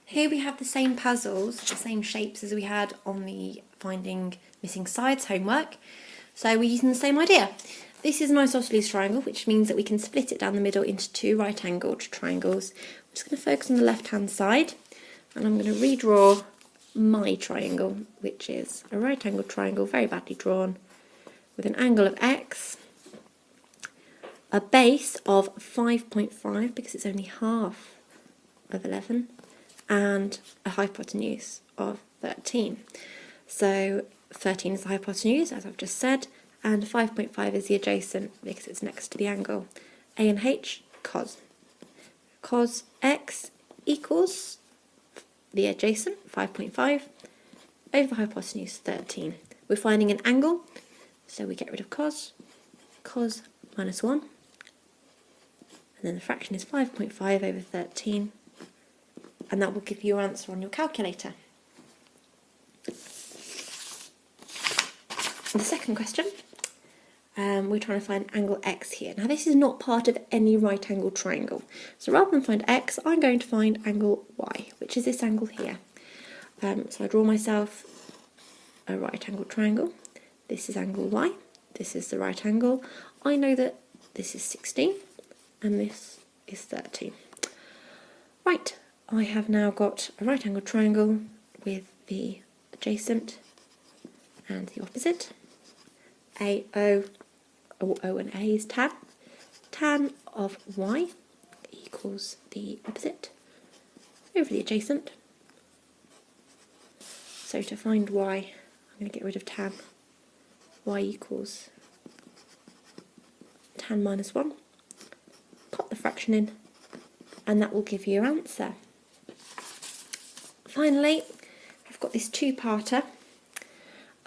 Here we have the same puzzles, the same shapes as we had on the finding missing sides homework. So we're using the same idea. This is an isosceles triangle, which means that we can split it down the middle into two right-angled triangles. I'm just going to focus on the left-hand side, and I'm going to redraw my triangle, which is a right-angled triangle, very badly drawn, with an angle of x, a base of 5.5 because it's only half of 11, and a hypotenuse of 13. So 13 is the hypotenuse, as I've just said, and 5.5 is the adjacent because it's next to the angle. A and H, cos. Cos x equals the adjacent, 5.5, over the hypotenuse, 13. We're finding an angle, so we get rid of cos. Cos minus 1. And then the fraction is 5.5 over 13. And that will give you your answer on your calculator. The second question, we're trying to find angle x here. Now this is not part of any right angle triangle. So rather than find x, I'm going to find angle y, which is this angle here. So I draw myself a right angle triangle. This is angle y, this is the right angle. I know that this is 16 and this is 13. Right. I have now got a right angle triangle with the adjacent and the opposite. O and A is tan. Tan of y equals the opposite over the adjacent. So to find y, I'm going to get rid of tan. Y equals tan minus 1. Pop the fraction in, and that will give you your answer. Finally, I've got this two-parter.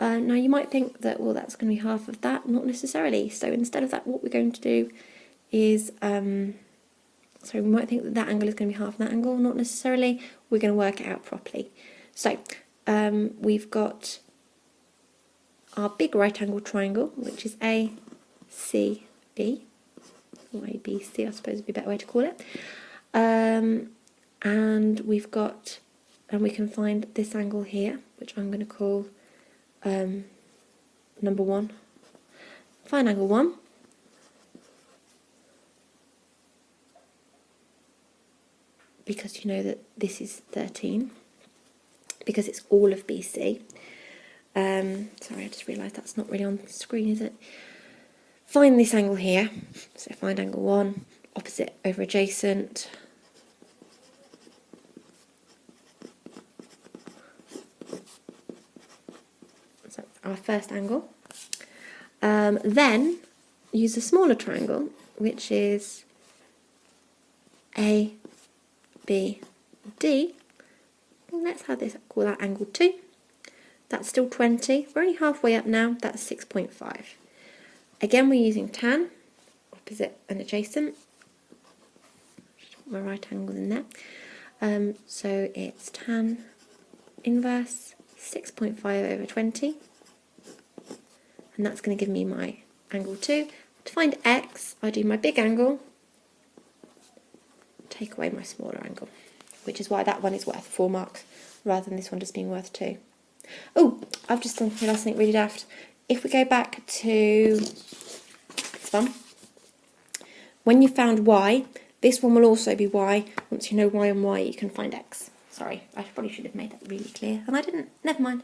Now you might think that, well, that's going to be half of that. Not necessarily. So instead of that, what we're going to do is, so we might think that that angle is going to be half that angle. Not necessarily. We're going to work it out properly. So we've got our big right angle triangle, which is A, C, B, or A, B, C, I suppose would be a better way to call it. And we've got, and we can find this angle here, which I'm going to call number 1. Find angle 1. Because you know that this is 13, because it's all of BC. Sorry, I just realised that's not really on the screen, is it? Find this angle here. So find angle 1, opposite over adjacent. So that's our first angle. Then use a smaller triangle, which is A, B, D. Let's have this, call that angle 2. That's still 20. We're only halfway up now. That's 6.5. Again, we're using tan, opposite and adjacent. Just put my right angle in there. So it's tan inverse 6.5 over 20. And that's going to give me my angle 2. To find x, I do my big angle, take away my smaller angle, which is why that one is worth 4 marks rather than this one just being worth 2. Oh, I've just done something really daft. If we go back to this one, when you found y, this one will also be y. Once you know y and y, you can find x. Sorry, I probably should have made that really clear, and I didn't. Never mind.